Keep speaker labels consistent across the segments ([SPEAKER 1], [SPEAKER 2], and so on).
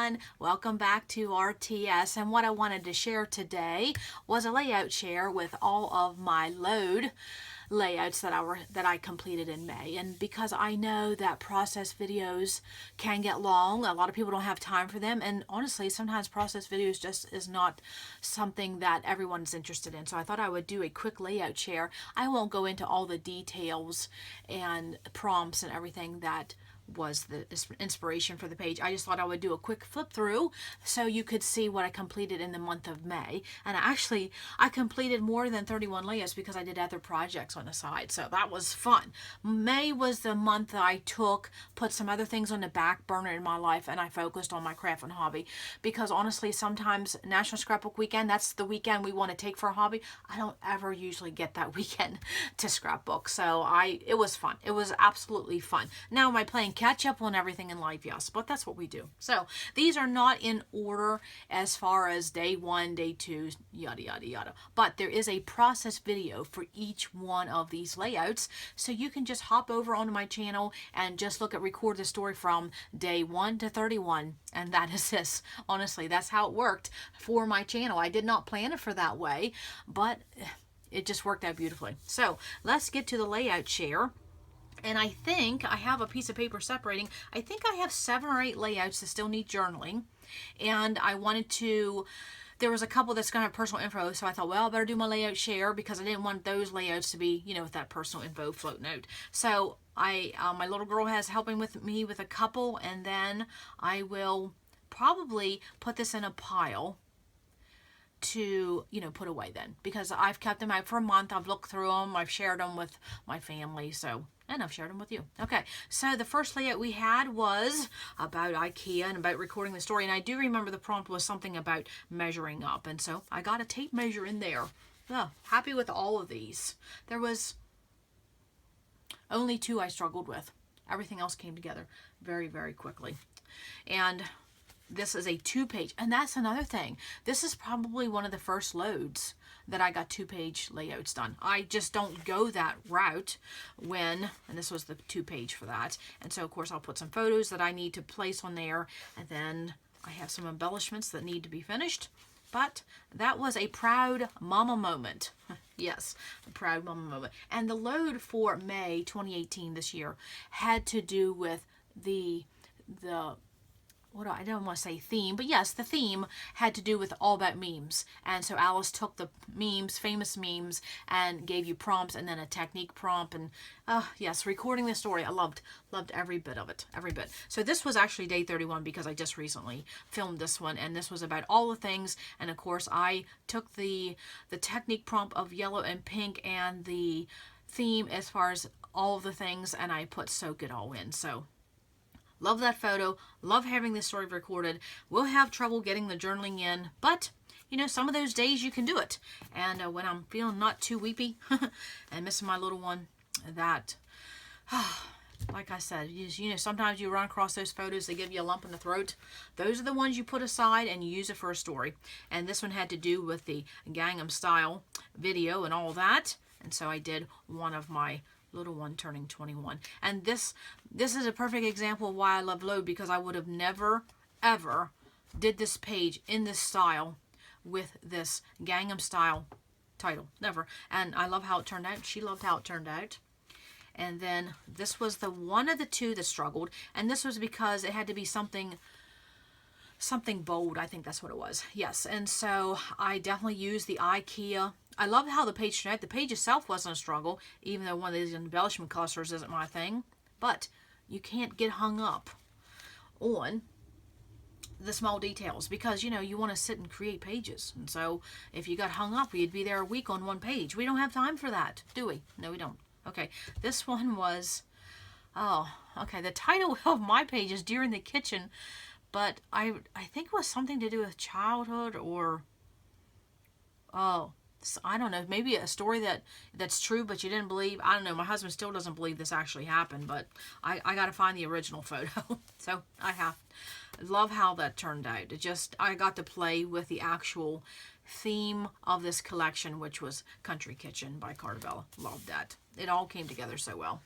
[SPEAKER 1] everyone, welcome back to RTS, and what I wanted to share today was a layout share with all of my load layouts that I completed in May. And because I know that process videos can get long, a lot of people don't have time for them, and honestly sometimes process videos just is not something that everyone's interested in. So I thought I would do a quick layout share. I won't go into all the details and prompts and everything that was the inspiration for the page. I just thought I would do a quick flip through so you could see what I completed in the month of May. And I completed more than 31 layouts because I did other projects on the side, so that was fun. May was the month that I put some other things on the back burner in my life, and I focused on my craft and hobby, because honestly sometimes National Scrapbook Weekend, that's the weekend we want to take for a hobby. I don't ever usually get that weekend to scrapbook, so it was fun. It was absolutely fun. Now am I playing catch up on everything in life? Yes, but that's what we do. So these are not in order as far as day one, day two, yada yada yada, but there is a process video for each one of these layouts, so you can just hop over onto my channel and just look at record the story from day 1 to 31, and that is this. Honestly, that's how it worked for my channel. I did not plan it for that way, but it just worked out beautifully. So let's get to the layout share. And I think I have a piece of paper separating. I think I have 7 or 8 layouts that still need journaling. And I wanted to, there was a couple that's going to have personal info, so I thought, well, I better do my layout share because I didn't want those layouts to be, with that personal info float note. So my little girl has helping with me with a couple, and then I will probably put this in a pile to put away then, because I've kept them out for a month. I've looked through them, I've shared them with my family, and I've shared them with you. Okay, so the first layout we had was about IKEA and about recording the story, and I do remember the prompt was something about measuring up, and so I got a tape measure in there. Oh, happy with all of these. There was only 2 I struggled with. Everything else came together very, very quickly. And this is a 2-page, and that's another thing. This is probably one of the first loads that I got 2-page layouts done. I just don't go that route and this was the 2-page for that. And so of course I'll put some photos that I need to place on there, and then I have some embellishments that need to be finished. But that was a proud mama moment. Yes, a proud mama moment. And the load for May 2018 this year had to do with the I don't want to say theme, but yes, the theme had to do with all about memes. And so Alice took the memes, famous memes, and gave you prompts, and then a technique prompt. And yes, recording the story, I loved every bit of it, every bit. So this was actually day 31 because I just recently filmed this one, and this was about all the things. And of course I took the technique prompt of yellow and pink and the theme as far as all of the things, and I put soak it all in. So love that photo. Love having this story recorded. We'll have trouble getting the journaling in, but some of those days you can do it. And when I'm feeling not too weepy and missing my little one, that, like I said, sometimes you run across those photos, they give you a lump in the throat. Those are the ones you put aside and you use it for a story. And this one had to do with the Gangnam Style video and all that. And so I did one of my little one turning 21. And this is a perfect example of why I love Load, because I would have never ever did this page in this style with this Gangnam Style title. Never. And I love how it turned out. She loved how it turned out. And then this was the one of the 2 that struggled, and this was because it had to be something bold. I think that's what it was. Yes. And so I definitely used the IKEA. I love how the page turned out. The page itself wasn't a struggle, even though one of these embellishment clusters isn't my thing. But you can't get hung up on the small details, because you want to sit and create pages. And so if you got hung up, you'd be there a week on one page. We don't have time for that, do we? No, we don't. Okay, this one was, the title of my page is Deer in the Kitchen, but I think it was something to do with childhood, or I don't know, maybe a story that's true but you didn't believe. I don't know. My husband still doesn't believe this actually happened, but I got to find the original photo. So I love how that turned out. I got to play with the actual theme of this collection, which was Country Kitchen by Cartabella. Loved that. It all came together so well.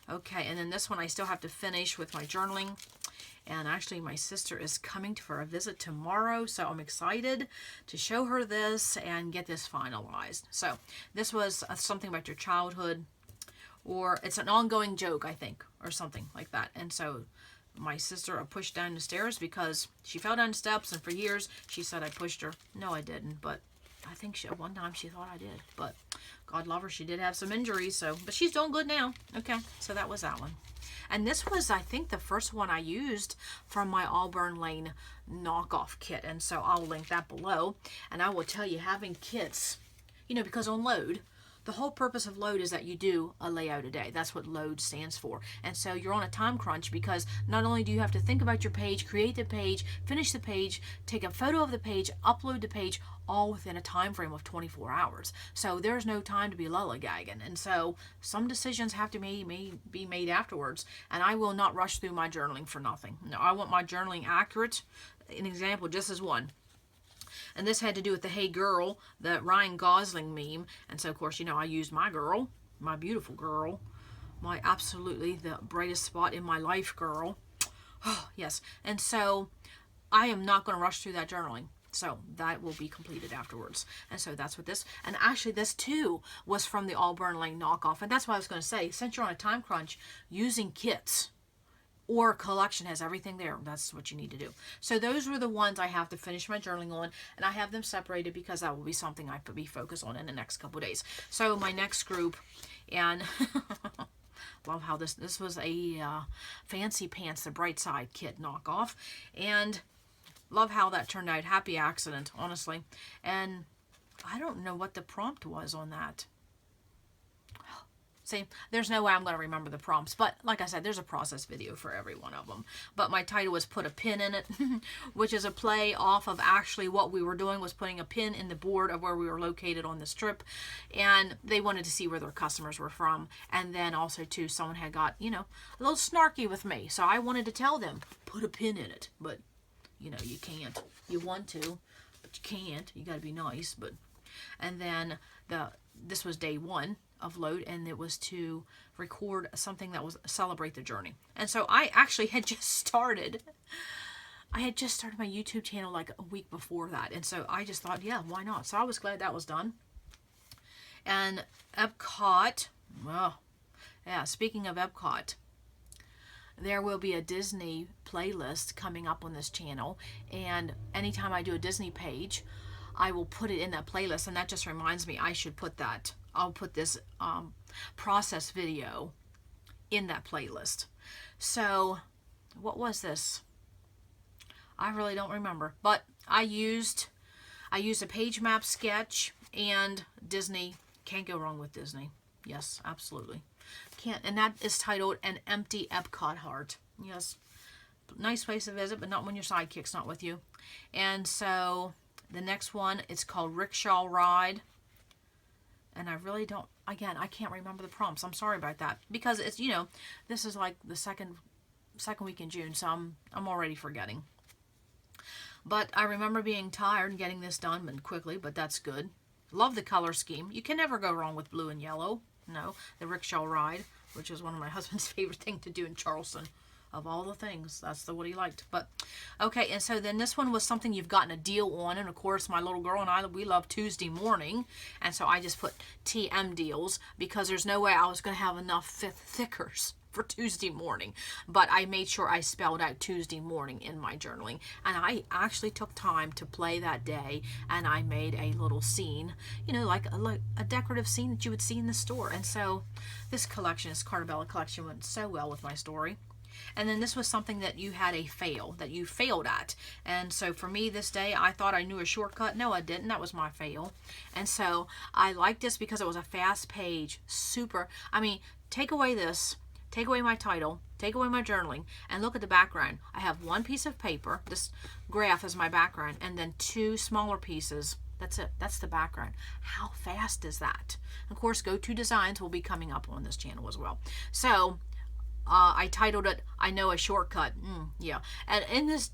[SPEAKER 1] Okay, and then this one I still have to finish with my journaling. And actually my sister is coming for a visit tomorrow, so I'm excited to show her this and get this finalized. So this was something about your childhood, or it's an ongoing joke, I think, or something like that. And so my sister pushed down the stairs because she fell down the steps, and for years she said I pushed her. No, I didn't, but I think one time she thought I did. But God love her, she did have some injuries, but she's doing good now. Okay, so that was that one. And this was, I think, the first one I used from my Auburn Lane knockoff kit. And so I'll link that below. And I will tell you, having kits, because on LOAD, the whole purpose of LOAD is that you do a layout a day. That's what LOAD stands for. And so you're on a time crunch because not only do you have to think about your page, create the page, finish the page, take a photo of the page, upload the page, all within a time frame of 24 hours. So there's no time to be lollygagging. And so some decisions have to be made afterwards. And I will not rush through my journaling for nothing. No, I want my journaling accurate. An example, just as one. And this had to do with the Hey Girl, the Ryan Gosling meme. And so, of course, I used my girl, my beautiful girl, my absolutely the brightest spot in my life girl. Oh, yes. And so I am not going to rush through that journaling. So that will be completed afterwards. And so that's what this, and actually this too was from the Auburn Lane knockoff. And that's what I was going to say, since you're on a time crunch, using kits or collection has everything there. That's what you need to do. So those were the ones I have to finish my journaling on, and I have them separated because that will be something I could be focused on in the next couple of days. So my next group, and love how this was a Fancy Pants, the Bright Side kit knockoff, and love how that turned out. Happy accident, honestly. And I don't know what the prompt was on that. See, there's no way I'm going to remember the prompts. But like I said, there's a process video for every one of them. But my title was Put a Pin in It, which is a play off of actually what we were doing was putting a pin in the board of where we were located on this trip. And they wanted to see where their customers were from. And then also, too, someone had got, a little snarky with me. So I wanted to tell them, put a pin in it. But, you can't. You want to, but you can't. You got to be nice. And then this was day 1 of LOAD, and it was to record something that was celebrate the journey. And so I actually had just started. I had just started my YouTube channel like a week before that, and so I just thought, yeah, why not? So I was glad that was done. And Epcot, well, yeah. Speaking of Epcot, there will be a Disney playlist coming up on this channel, and anytime I do a Disney page, I will put it in that playlist. And that just reminds me, I should put that. I'll put this process video in that playlist. So what was this? I really don't remember, but I used a page map sketch and Disney. Can't go wrong with Disney. Yes, absolutely. Can't. And that is titled An Empty Epcot Heart. Yes. Nice place to visit, but not when your sidekick's not with you. And so the next one, it's called Rickshaw Ride. And I really don't, again, I can't remember the prompts. I'm sorry about that. Because it's, this is like the second week in June, so I'm already forgetting. But I remember being tired and getting this done quickly, but that's good. Love the color scheme. You can never go wrong with blue and yellow. No, the Rickshaw Ride, which is one of my husband's favorite things to do in Charleston. Of all the things, that's what he liked. But okay, and so then this one was something you've gotten a deal on, and of course my little girl and I, we love Tuesday morning, and so I just put TM deals because there's no way I was going to have enough thickers for Tuesday morning. But I made sure I spelled out Tuesday morning in my journaling, and I actually took time to play that day, and I made a little scene, like a decorative scene that you would see in the store. And so this collection, this Cartabella collection, went so well with my story. And then this was something that you had a fail, that you failed at. And so for me this day, I thought I knew a shortcut. No, I didn't. That was my fail. And so I liked this because it was a fast page. Super. I mean, take away this, take away my title, take away my journaling, and look at the background. I have one piece of paper, this graph is my background, and then 2 smaller pieces. That's it. That's the background. How fast is that? Of course, Go-To Designs will be coming up on this channel as well. So I titled it, I Know a Shortcut. Yeah. And in this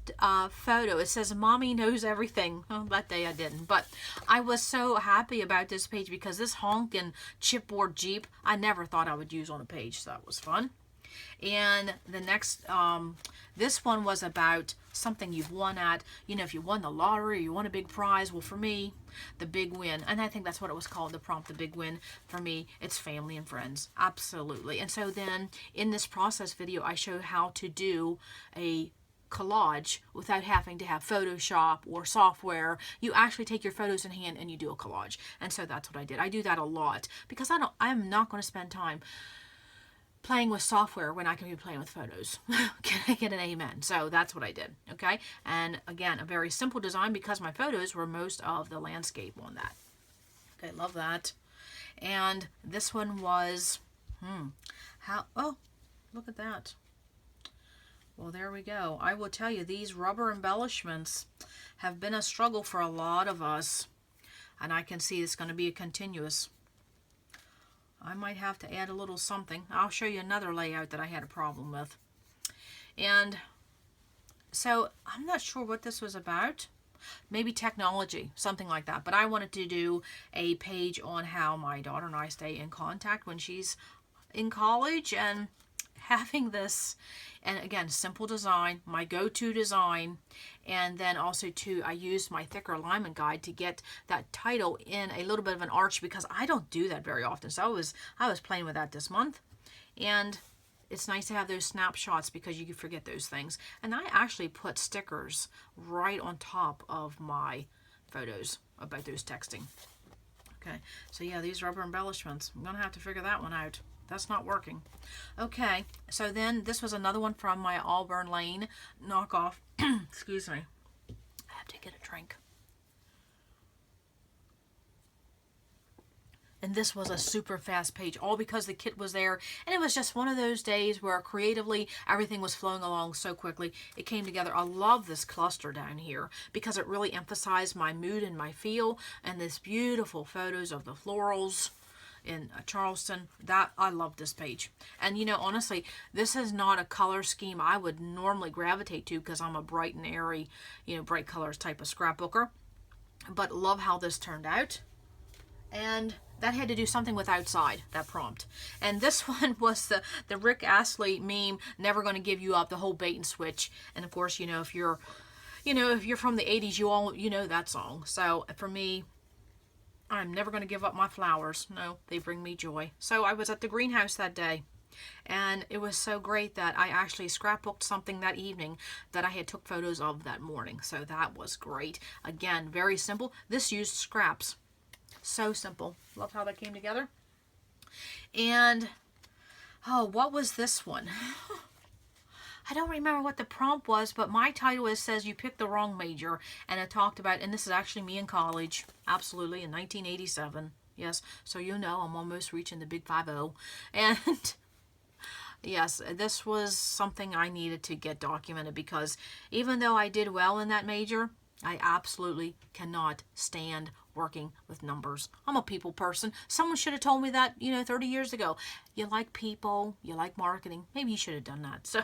[SPEAKER 1] photo, it says, Mommy knows everything. Oh, that day I didn't. But I was so happy about this page because this honking chipboard Jeep, I never thought I would use on a page. So that was fun. And the next, this one was about something you've won at, you know, if you won the lottery, or you won a big prize. Well, for me, the big win, and I think that's what it was called, the prompt, the big win, for me, it's family and friends. Absolutely. And so then in this process video, I show how to do a collage without having to have Photoshop or software. You actually take your photos in hand and you do a collage. And so that's what I did. I do that a lot because I'm not going to spend time playing with software when I can be playing with photos. Can I get an amen? So that's what I did. Okay. And again, a very simple design because my photos were most of the landscape on that. Okay. Love that. And this one was, oh, look at that. Well, there we go. I will tell you, these rubber embellishments have been a struggle for a lot of us. And I can see it's going to be a continuous. I might have to add a little something. I'll show you another layout that I had a problem with. And so I'm not sure what this was about. Maybe technology, something like that. But I wanted to do a page on how my daughter and I stay in contact when she's in college, and having this, and again, simple design, my go-to design, and then also too, I used my thicker alignment guide to get that title in a little bit of an arch because I don't do that very often. So I was playing with that this month, and it's nice to have those snapshots because you can forget those things. And I actually put stickers right on top of my photos about those texting. Okay, so yeah, these rubber embellishments, I'm gonna have to figure that one out. That's not working. Okay, so then this was another one from my Auburn Lane knockoff. Excuse me. I have to get a drink. And this was a super fast page, all because the kit was there. And it was just one of those days where creatively everything was flowing along so quickly. It came together. I love this cluster down here because it really emphasized my mood and my feel. And this beautiful photos of the florals in Charleston. That I love this page. And you know, honestly, this is not a color scheme I would normally gravitate to because I'm a bright and airy, you know, bright colors type of scrapbooker. But love how this turned out. And that had to do something with outside, that prompt. And this one was the Rick Astley meme, never going to give you up, the whole bait and switch. And of course, you know, if you're from the 80s, you know that song. So for me, I'm never going to give up my flowers. No, they bring me joy. So I was at the greenhouse that day, and it was so great that I actually scrapbooked something that evening that I had took photos of that morning. So that was great. Again, very simple. This used scraps. So simple. Love how that came together. And, oh, what was this one? I don't remember what the prompt was, but my title says you picked the wrong major. And it talked about, and this is actually me in college, absolutely, in 1987. Yes, so you know I'm almost reaching the big 5-0. And yes, this was something I needed to get documented because even though I did well in that major, I absolutely cannot stand working with numbers. I'm a people person. Someone should have told me that, 30 years ago. You like people, you like marketing. Maybe you should have done that. So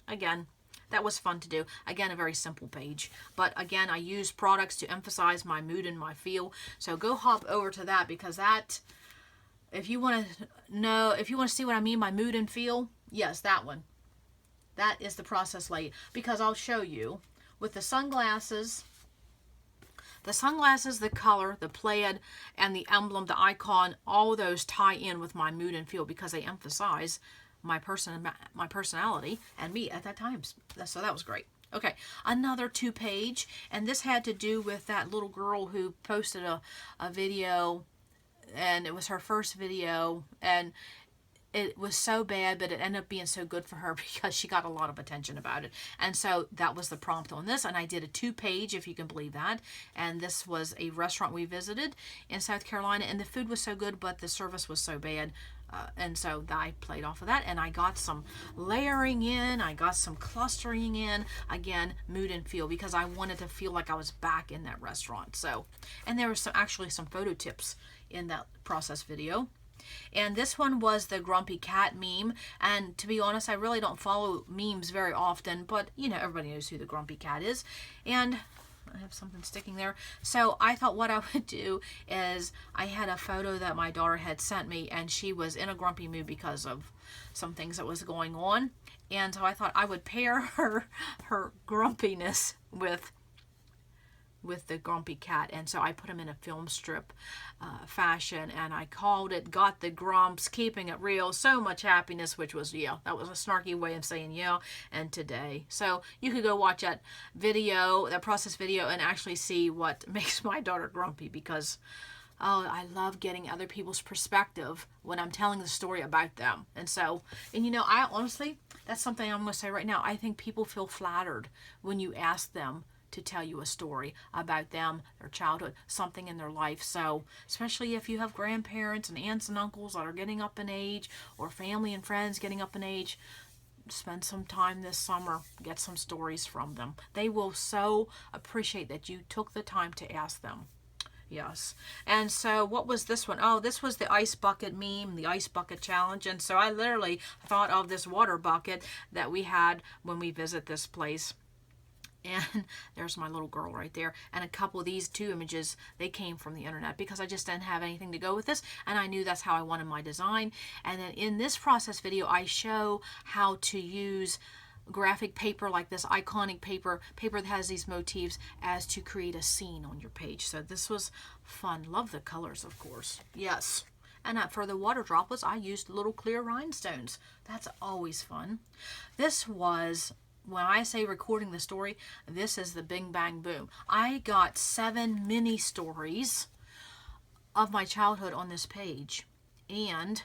[SPEAKER 1] again, that was fun to do. Again, a very simple page. But again, I use products to emphasize my mood and my feel. So go hop over to that because that, if you want to see what I mean by mood and feel, yes, that one. That is the process layout because I'll show you with the sunglasses. The sunglasses, the color, the plaid, and the emblem, the icon, all of those tie in with my mood and feel because they emphasize my personality and me at that time. So that was great. Okay, another 2-page, and this had to do with that little girl who posted a video, and it was her first video, and it was so bad, but it ended up being so good for her because she got a lot of attention about it. And so that was the prompt on this. And I did a 2-page, if you can believe that. And this was a restaurant we visited in South Carolina. And the food was so good, but the service was so bad. And so I played off of that. And I got some layering in. I got some clustering in. Again, mood and feel, because I wanted to feel like I was back in that restaurant. So, and there was actually some photo tips in that process video. And this one was the Grumpy Cat meme. And to be honest, I really don't follow memes very often, but everybody knows who the Grumpy Cat is. And I have something sticking there. So I thought what I would do is I had a photo that my daughter had sent me, and she was in a grumpy mood because of some things that was going on. And so I thought I would pair her grumpiness with the grumpy cat, and so I put him in a film strip fashion, and I called it Got the Grumps, Keeping It Real, So Much Happiness, which was, yeah, that was a snarky way of saying yeah, and today. So you could go watch that video, that process video, and actually see what makes my daughter grumpy, because oh, I love getting other people's perspective when I'm telling the story about them. And so, and you know, I honestly, that's something I'm going to say right now. I think people feel flattered when you ask them to tell you a story about them, their childhood, something in their life. So especially if you have grandparents and aunts and uncles that are getting up in age, or family and friends getting up in age, spend some time this summer, get some stories from them. They will so appreciate that you took the time to ask them. Yes. And so what was this one? Oh, this was the ice bucket meme, the ice bucket challenge. And so I literally thought of this water bucket that we had when we visit this place. And there's my little girl right there. And a couple of these two images, they came from the internet, because I just didn't have anything to go with this. And I knew that's how I wanted my design. And then in this process video, I show how to use graphic paper, like this iconic paper that has these motifs, as to create a scene on your page. So this was fun. Love the colors, of course. Yes. And for the water droplets, I used little clear rhinestones. That's always fun. This was, when I say recording the story, this is the Bing Bang Boom. I got 7 mini stories of my childhood on this page, and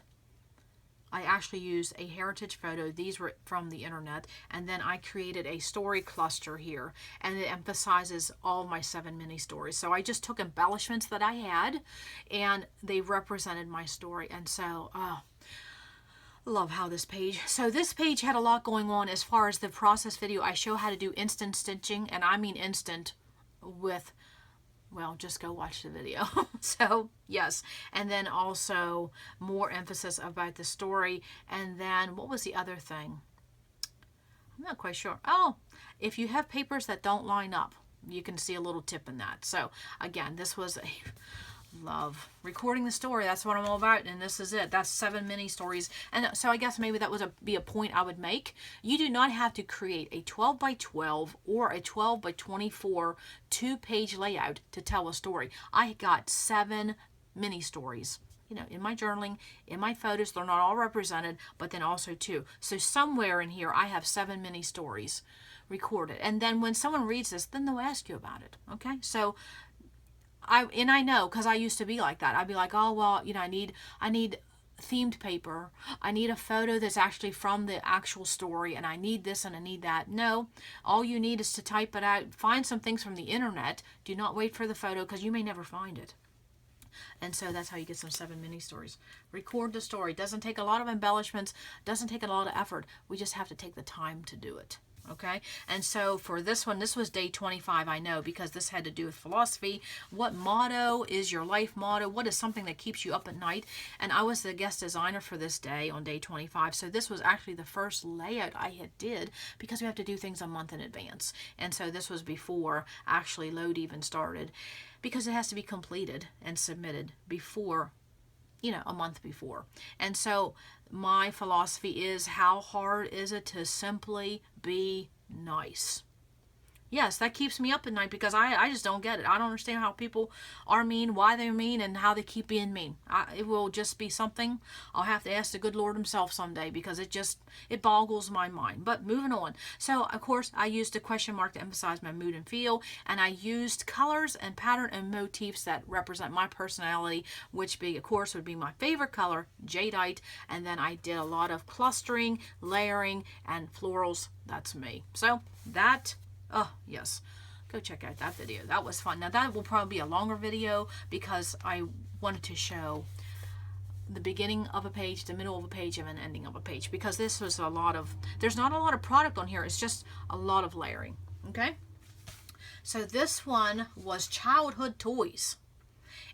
[SPEAKER 1] I actually used a heritage photo. These were from the internet, and then I created a story cluster here, and it emphasizes all my 7 mini stories. So I just took embellishments that I had, and they represented my story. And so, love how this page. So this page had a lot going on as far as the process video. I show how to do instant stitching, and I mean instant with, well, just go watch the video. So yes, and then also more emphasis about the story. And then what was the other thing? I'm not quite sure. Oh, if you have papers that don't line up, you can see a little tip in that. So again, this was a love recording the story. That's what I'm all about, and this is it. That's 7 mini stories. And so I guess maybe that was be a point I would make. You do not have to create a 12 by 12 or a 12 by 24 2-page layout to tell a story. I got 7 mini stories, you know, in my journaling, in my photos. They're not all represented, but then also too. So somewhere in here I have 7 mini stories recorded, and then when someone reads this, then they'll ask you about it. Okay, so I know, because I used to be like that. I'd be like, oh, well, you know, I need themed paper. I need a photo that's actually from the actual story, and I need this and I need that. No, all you need is to type it out. Find some things from the internet. Do not wait for the photo, because you may never find it. And so that's how you get some 7 mini stories. Record the story. Doesn't take a lot of embellishments. Doesn't take a lot of effort. We just have to take the time to do it. Okay, and so for this one, this was day 25, I know, because this had to do with philosophy. What motto is your life motto? What is something that keeps you up at night? And I was the guest designer for this day on day 25, so this was actually the first layout I had did, because we have to do things a month in advance. And so this was before actually LOAD even started, because it has to be completed and submitted before, you know, a month before. And so my philosophy is, how hard is it to simply be nice? Yes, that keeps me up at night, because I just don't get it. I don't understand how people are mean, why they're mean, and how they keep being mean. It will just be something I'll have to ask the good Lord himself someday, because it boggles my mind. But moving on. So, of course, I used a question mark to emphasize my mood and feel, and I used colors and pattern and motifs that represent my personality, which, of course, would be my favorite color, jadeite, and then I did a lot of clustering, layering, and florals. That's me. So, that... oh, yes. Go check out that video. That was fun. Now, that will probably be a longer video, because I wanted to show the beginning of a page, the middle of a page, and an ending of a page, because this was a lot of... there's not a lot of product on here. It's just a lot of layering. Okay? So this one was childhood toys.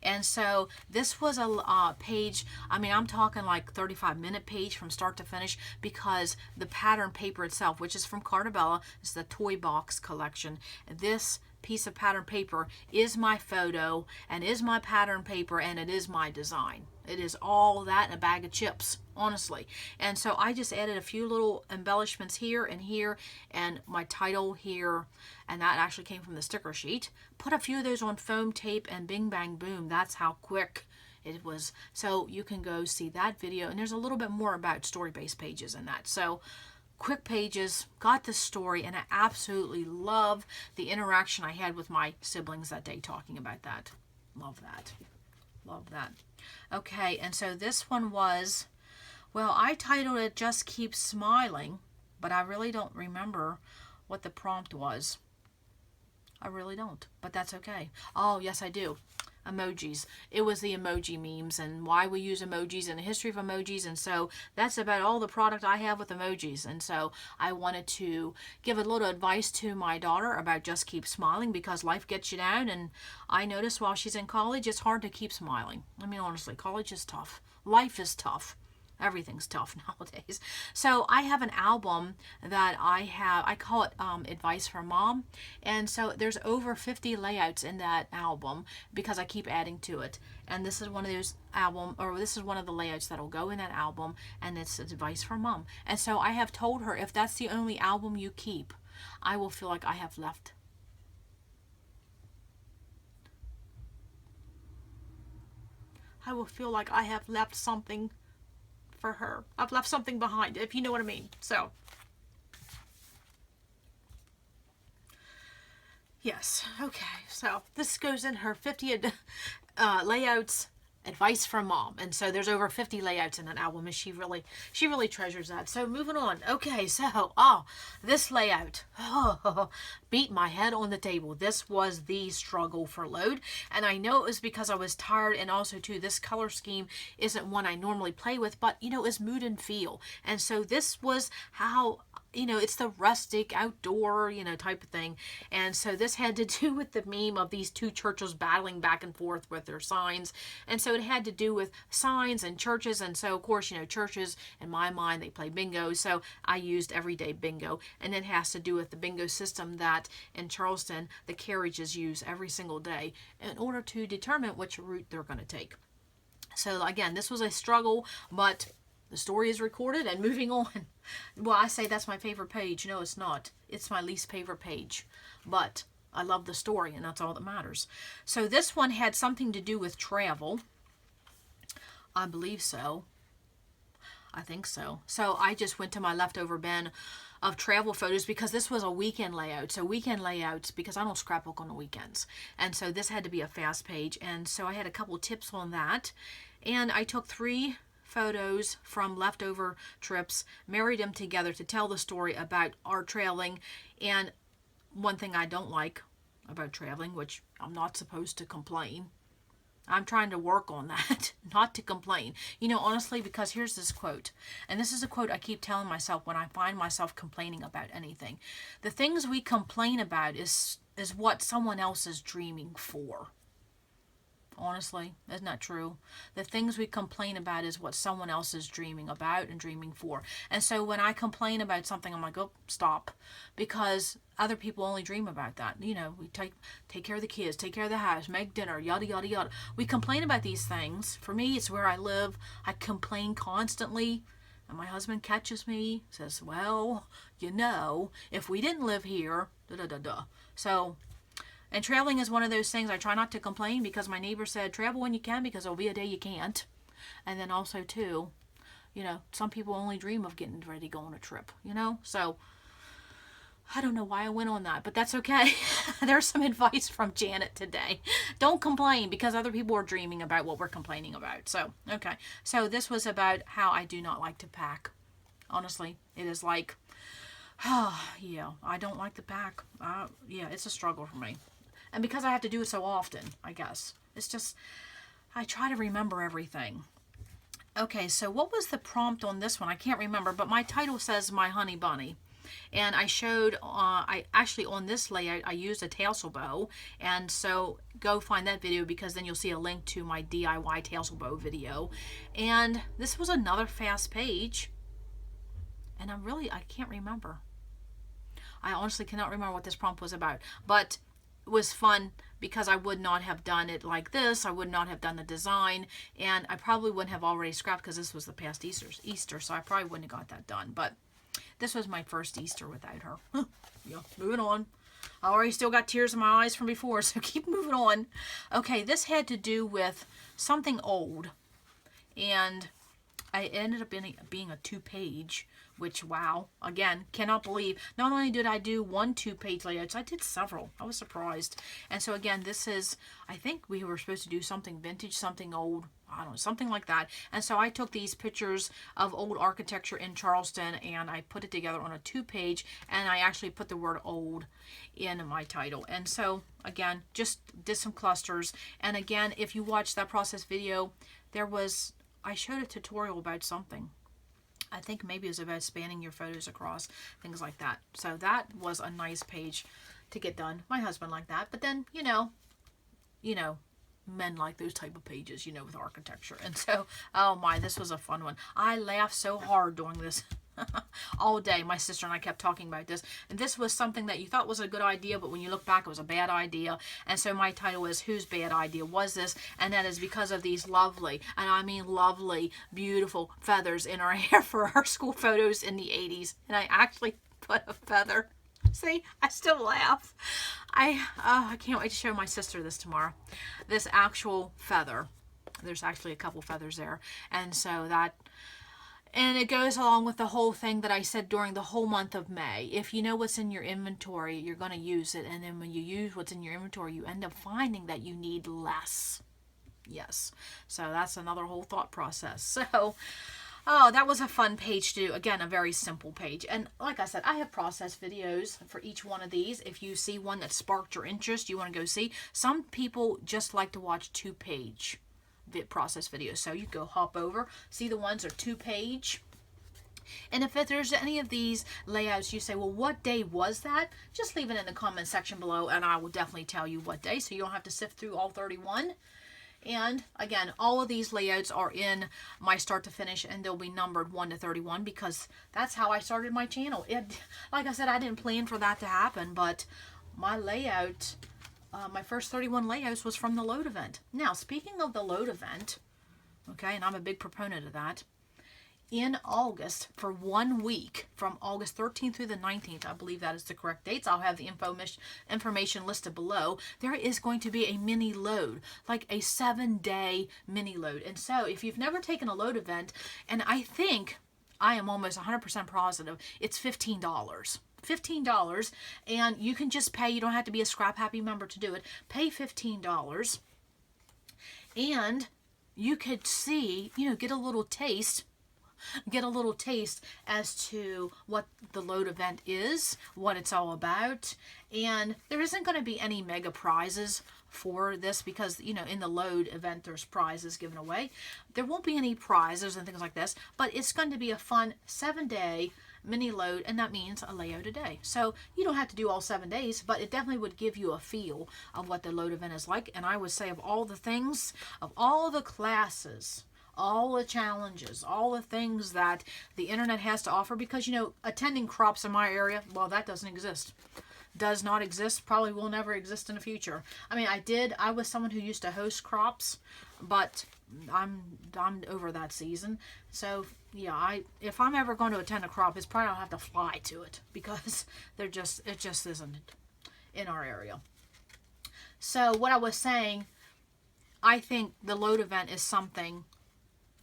[SPEAKER 1] And so this was a page, I mean, I'm talking like 35-minute page from start to finish, because the pattern paper itself, which is from Cartabella, is the Toy Box collection. This piece of pattern paper is my photo and is my pattern paper and it is my design. It is all that in a bag of chips, honestly. And so I just added a few little embellishments here and my title here, and that actually came from the sticker sheet. Put a few of those on foam tape and bing bang boom. That's how quick it was. So you can go see that video, and there's a little bit more about story-based pages in that. So quick pages, got the story, and I absolutely love the interaction I had with my siblings that day talking about that. Love that. Love that. Okay, and so this one was, well, I titled it Just Keep Smiling, but I really don't remember what the prompt was. I really don't, but that's okay. Oh, yes, I do. Emojis. It was the emoji memes and why we use emojis and the history of emojis, and so that's about all the product I have with emojis. And so I wanted to give a little advice to my daughter about just keep smiling, because life gets you down, and I noticed while she's in college it's hard to keep smiling. I mean, honestly, college is tough. Life is tough. Everything's tough nowadays. So I have an album that I call it Advice for Mom. And so there's over 50 layouts in that album because I keep adding to it. And this is one of those this is one of the layouts that'll go in that album, and it's Advice for Mom. And so I have told her, if that's the only album you keep, I will feel like I have left. I will feel like I have left something for her. I've left something behind, if you know what I mean. So, yes, okay. So this goes in her 50 layouts, Advice from Mom. And so there's over 50 layouts in that album, and she really treasures that. So moving on. Okay, so this layout beat my head on the table. This was the struggle for load, and I know it was because I was tired, and also too, this color scheme isn't one I normally play with, but you know, it's mood and feel. And so this was how, you know, it's the rustic outdoor, you know, type of thing. And so this had to do with the meme of these two churches battling back and forth with their signs. And so it had to do with signs and churches. And so, of course, you know, churches, in my mind, they play bingo. So I used everyday bingo. And it has to do with the bingo system that in Charleston, the carriages use every single day in order to determine which route they're going to take. So again, this was a struggle, but the story is recorded and moving on. Well, I say that's my favorite page. No, it's not. It's my least favorite page. But I love the story, and that's all that matters. So this one had something to do with travel. I believe so. I think so. So I just went to my leftover bin of travel photos because this was a weekend layout. So weekend layouts, because I don't scrapbook on the weekends. And so this had to be a fast page. And so I had a couple tips on that. And I took 3 photos from leftover trips, married them together to tell the story about our trailing. And one thing I don't like about traveling, which I'm not supposed to complain, I'm trying to work on that, not to complain. You know, honestly, because here's this quote, and this is a quote I keep telling myself when I find myself complaining about anything. The things we complain about is what someone else is dreaming for. Honestly, isn't that true? The things we complain about is what someone else is dreaming about and dreaming for. And so when I complain about something, I'm like, oh, stop. Because other people only dream about that. You know, we take care of the kids, take care of the house, make dinner, yada, yada, yada. We complain about these things. For me, it's where I live. I complain constantly. And my husband catches me, says, well, you know, if we didn't live here, da-da-da-da. So, and traveling is one of those things I try not to complain because my neighbor said, travel when you can because there'll be a day you can't. And then also, too, you know, some people only dream of getting ready to go on a trip, you know? So, I don't know why I went on that, but that's okay. There's some advice from Janet today. Don't complain because other people are dreaming about what we're complaining about. So, okay. So, this was about how I do not like to pack. Honestly, it is like, yeah, I don't like to pack. Yeah, it's a struggle for me. And because I have to do it so often, I guess. It's just, I try to remember everything. Okay, so what was the prompt on this one? I can't remember, but my title says My Honey Bunny. And I showed, I actually on this layout, I used a tassel bow. And so go find that video because then you'll see a link to my DIY tassel bow video. And this was another fast page. And I can't remember. I honestly cannot remember what this prompt was about. But was fun because I would not have done it like this. I would not have done the design, and I probably wouldn't have already scrapped because this was the past Easter, so I probably wouldn't have got that done. But this was my first Easter without her. Yeah, moving on. I already still got tears in my eyes from before, so keep moving on. Okay, this had to do with something old, and it ended up being a 2-page, which, wow, again, cannot believe. Not only did I do 1 2-page layouts, I did several. I was surprised. And so again, this is, I think we were supposed to do something vintage, something old, I don't know, something like that. And so I took these pictures of old architecture in Charleston and I put it together on a 2-page, and I actually put the word old in my title. And so again, just did some clusters. And again, if you watch that process video, I showed a tutorial about something. I think maybe it was about spanning your photos across, things like that. So that was a nice page to get done. My husband liked that. But then, you know, men like those type of pages, with architecture. And so, oh my, this was a fun one. I laughed so hard doing this. All day. My sister and I kept talking about this, and this was something that you thought was a good idea, but when you look back, it was a bad idea. And so my title is Whose Bad Idea Was This? And that is because of these lovely, and I mean lovely, beautiful feathers in our hair for our school photos in the 80s. And I actually put a feather. See, I still laugh. I can't wait to show my sister this tomorrow. This actual feather. There's actually a couple feathers there, and so that. And it goes along with the whole thing that I said during the whole month of May. If you know what's in your inventory, you're going to use it. And then when you use what's in your inventory, you end up finding that you need less. Yes. So that's another whole thought process. So, oh, that was a fun page to do. Again, a very simple page. And like I said, I have process videos for each one of these. If you see one that sparked your interest, you want to go see. Some people just like to watch 2-page process videos, so you go hop over, see the ones are 2-page. And if there's any of these layouts you say, well, what day was that? Just leave it in the comment section below, and I will definitely tell you what day, so you don't have to sift through all 31. And again, all of these layouts are in my start to finish, and they'll be numbered 1 to 31 because that's how I started my channel. Like I said, I didn't plan for that to happen, but my layout, my first 31 layouts was from the LOAD event. Now, speaking of the LOAD event, okay, and I'm a big proponent of that, in August, for 1 week, from August 13th through the 19th, I believe that is the correct dates. I'll have the information listed below. There is going to be a mini load, like a 7-day mini load. And so, if you've never taken a LOAD event, and I think, I am almost 100% positive, it's $15. $15, and you can just pay. You don't have to be a Scrap Happy member to do it. Pay $15, and you could see, get a little taste as to what the LOAD event is, what it's all about. And there isn't going to be any mega prizes for this because, in the LOAD event, there's prizes given away. There won't be any prizes and things like this, but it's going to be a fun 7-day mini load, and that means a layout a day. So you don't have to do all 7 days, but it definitely would give you a feel of what the LOAD event is like. And I would say, of all the things, of all the classes, all the challenges, all the things that the internet has to offer, because attending crops in my area, well, that doesn't exist. Does not exist, probably will never exist in the future. I mean, I was someone who used to host crops, but I'm over that season. So yeah, if I'm ever going to attend a crop, it's probably I'll have to fly to it because it just isn't in our area. So what I was saying, I think the LOAD event is something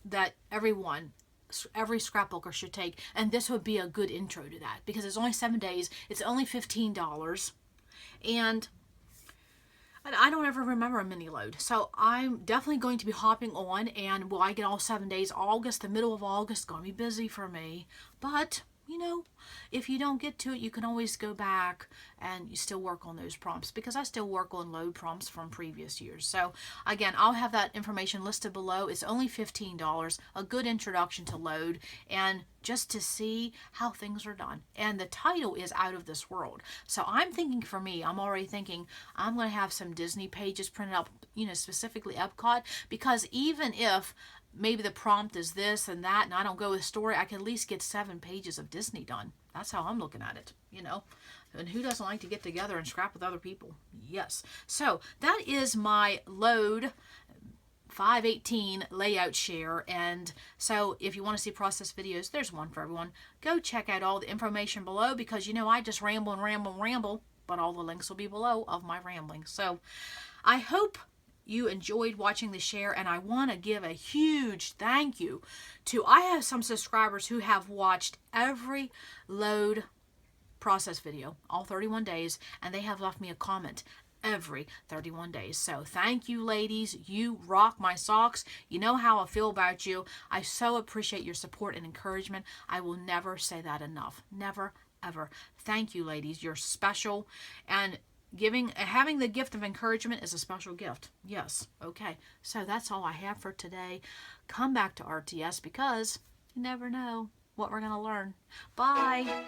[SPEAKER 1] that every scrapbooker should take, and this would be a good intro to that because it's only 7 days, it's only $15, and I don't ever remember a mini load. So I'm definitely going to be hopping on, and will I get all 7 days? August, the middle of August, going to be busy for me, but if you don't get to it, you can always go back and you still work on those prompts, because I still work on LOAD prompts from previous years. So again, I'll have that information listed below. It's only $15, a good introduction to LOAD and just to see how things are done. And the title is out of this world. So I'm thinking, for me, I'm already thinking I'm going to have some Disney pages printed up, specifically Epcot, because even if maybe the prompt is this and that, and I don't go with story, I can at least get 7 pages of Disney done. That's how I'm looking at it, you know. And who doesn't like to get together and scrap with other people? Yes. So that is my LOAD518 layout share. And so if you want to see process videos, there's one for everyone. Go check out all the information below, because, you know, I just ramble and ramble and ramble, but all the links will be below of my rambling. So I hope you enjoyed watching the share, and I want to give a huge thank you to, I have some subscribers who have watched every load process video, all 31 days, and they have left me a comment every 31 days. So thank you, ladies. You rock my socks. You know how I feel about you. I so appreciate your support and encouragement. I will never say that enough. Never, ever. Thank you, ladies. You're special, and having the gift of encouragement is a special gift. Yes. Okay. So that's all I have for today. Come back to RTS, because you never know what we're going to learn. Bye.